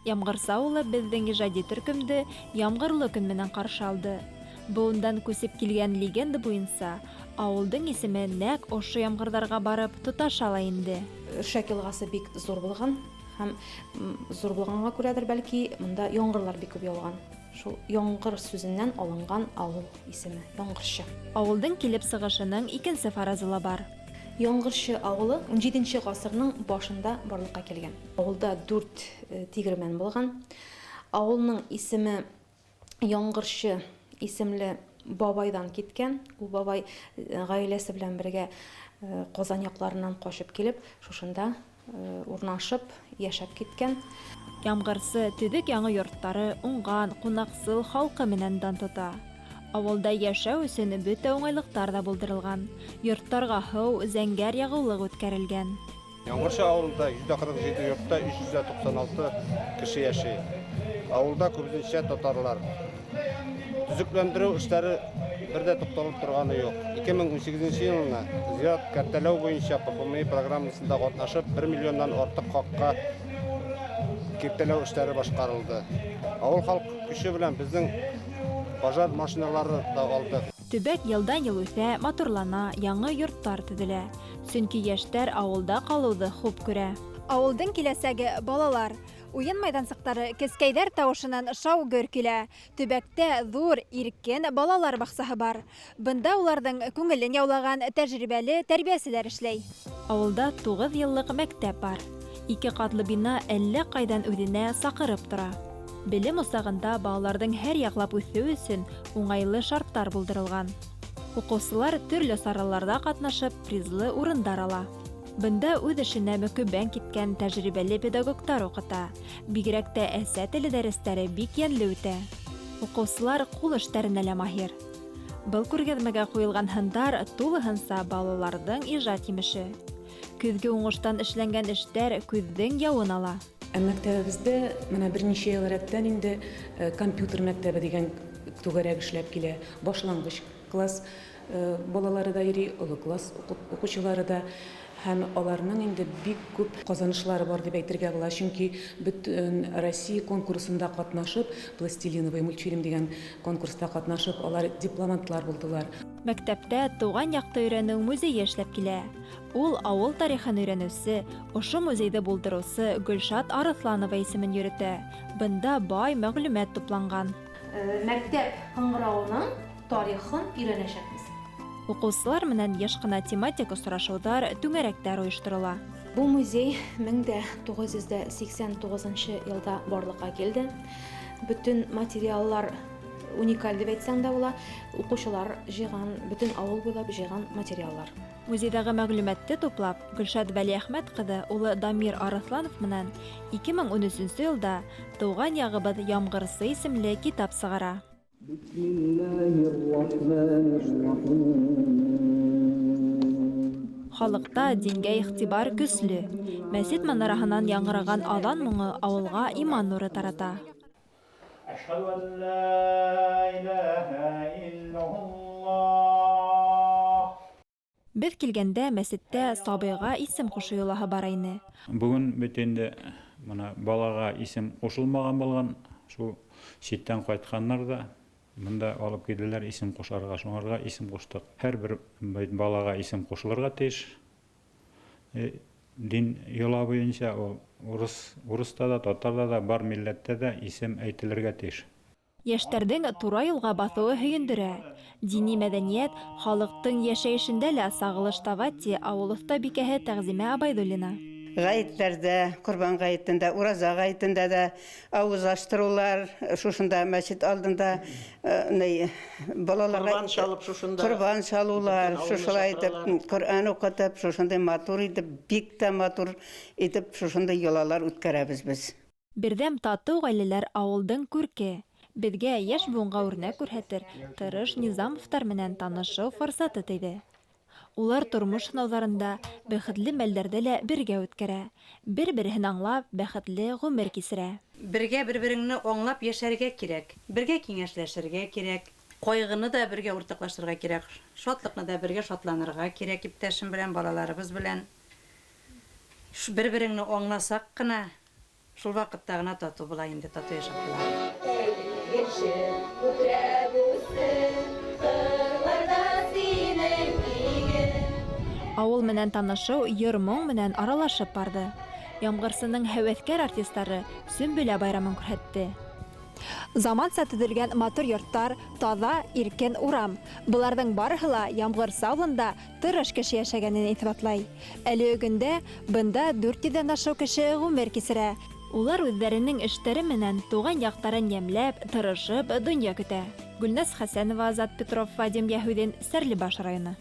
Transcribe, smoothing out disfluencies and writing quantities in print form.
Ямгырса улы бездең ижади төркемде ямгырлы көн менән каршы алды. Буындан күсеп килгән легенда буенча, авылдың исеме нәкъ ошо ямгырдарга барып тоташа ала инде. Үршәк елгасы бик зур булган һәм зур булганга күрәдер бәлки, монда яңгырлар бик күп яуган. Шул яңгыр сүзеннән алынган авыл исеме Яңгырчы. Авылдың килеп сыгышының икенче фаразы ла бар. Яңгырчы авылы 17нче гасырның башында барлыкка килгән. Авылда 4 тигермән булган. Авылның исеме Яңгырчы исемле бабайдан киткән. Ул бабай гаиләсе белән бергә Казан якларыннан качып килеп, шушында урнашып, яшәп киткән. Ямгырсы төбек яңа йорттары, уңган, кунаксыл халкы менән дан тота. Авылда яшәү өчен бөтә уңайлыктар да булдырылган. Йорттарга һыу, зәңгәр ягулык үткәрелгән. Яңгырчы авылында 147 йортта 396 кеше яши. Авылда күбенчә татарлар. Төзекләндерү эшләре бердә тукталып торганы юк. 2018 елына зият картәләү буенча ППМ программасында катнашып 1 миллионнан артык хакка киртәләү эшләре башкарылды. Авыл халык көче белән безнең пожар машиналары да алды. Төбәк елдан ел үсә, матурлана, яңа йорттар төзелә. Чөнки яшьтәр авылда калуды хуп күрә. Авылдың киләсәге балалар. Уен майданчыктары кескәйдәр тавышынан шау-гөр килә. Төбәктә зур, иркен балалар баксаһы бар. Бында уларның күңелен яулаган тәҗрибәле тәрбияселәр эшләй. Авылда 9 еллык мәктәп бар. 2 катлы бина әллә кайдан үзенә сакырып тора. Белем усагында балалардың һәр яклап үсү өчен уңайлы шарттар булдырылган. Укучылар төрле сараларда катнашып, призлы урындар ала. Бында үз эшенә мөкиббән киткән тәҗрибәле педагогтар укыта. Бигрәк тә әсә теле дәресләре бик йәнле үтә. Укучылар кул эшләренә лә маһир. Был күргәзмәгә куелган һындар тулыһынса балаларның иҗат имеше. Күзгә уңыштан эшләнгән эшләр күздән явын ала. Мәктәбебездә менә берничә ел рәттән инде компьютер мәктәбе дигән түгәрәк эшләп килә. Башлангыч класс балалары да йөри, олы класс укучылары да. Һәм аларның инде бик күп казанышлары бар дип әйтергә була, чөнки бөтен Россия конкурсында катнашып, пластилиновый мультфильм дигән конкурста катнашып, алар дипломантлар булдылар. Мәктәптә туган якты өйрәнү музее эшләп килә. Ул авыл тарихын өйрәнүсе, ошо музейда булдырусы Гөлшат Арысланова исемен йөрөтә. Бында бай мәгълүмат тупланган. Мәктәп кыңгыравының тарихын өйрәнәчәкбез. Укучылар менән яш кына тематик очрашулар, түңәрәктәр оештырыла. Бу музей 1989 елда барлыкка килде. Бүтән материаллар уникаль дип әйтсәң дә була. Укучылар җыйган, бүтән авыл буйлап җыйган материаллар. Музейдагы мәгълүматты туплап, Гөлшат Вәлиәхмәт кызы улы Дамир Арысланов менән 2013 елда Туган ягыбыз Ямгырсы исемле китап сыгара. Халыкта дингә игътибар көчле. Мәсҗид манараһынан яңгыраган азан моңы авылга иман нуры тарата. Без килгәндә мәсҗидтә Сабыйга исем кушу юлаһы бар ине. Бүген бит инде моны балага исем кушылмаган булган, шу читтән кайтканнар да монда алып килделәр исем кушарга, шуңарга исем куштык. Һәрбер балага исем кушылырга тиеш. Дин йола буенча урыста да, татарда да, бар милләттә дә исем әйтелергә тиеш. Яшьтәрнең тура юлга басуы һөендерә. Дини мәдәният халыктың яшәешендә лә сагылыш таба, ди авыл остабикәһе Тәгъзимә Абайдуллина. Гаетләрдә, Курбан гаетендә, Ураза гаетендә дә авыз ачтырулар, шушында мәчет алдында балаларга Курбан чалулар, шушылай итеп Коръән укытып, шушында матур итеп, бик тә матур итеп шушында йолалар үткәрәбез без. Бердәм тату гаиләләр авылдың күрке. Безгә яшь буынга үрнәк күрһәтер, Тырыш Низамовтар менән танышыу форсаты тиде. Улар тормыш сынауларында, бәхетле мәлдәрдә лә бергә үткәрә. Бер-берен аңлап, бәхетле гомер кисерә. Бергә бер-береңне аңлап яшәргә кирәк. Бергә киңәшләшергә кирәк. Кайгыны да бергә уртаклашырга кирәк. Шатлыкны да бергә шатланырга кирәк иптәшем белән, балаларыбыз белән. Бер-береңне аңласак кына Шул вакытта гына тату була инде, тату яшәп була. Авыл менән танышыу йыр-моң менән аралашып барды. Ямгырсының һәвәскәр артистлары Сөмбөлә байрамын күрһәтте. Заманса төҙөлгән матур йорттар, таҙа, иркен урам. Буларҙың барыһы ла Ямғырсы ауылында тырыш кеше йәшәгәнен иҫбатлай. Әле өгөндә бында 400-дән ашыу кеше ғүмер кисерә. Улар үҙҙәренең эштәре менән туған яҡтарын йәмләп, тырышып, донъя көтә. Гөлназ Хәсәнова, Азат Петров, Вадим Яһүдин, Стәрлебаш районы.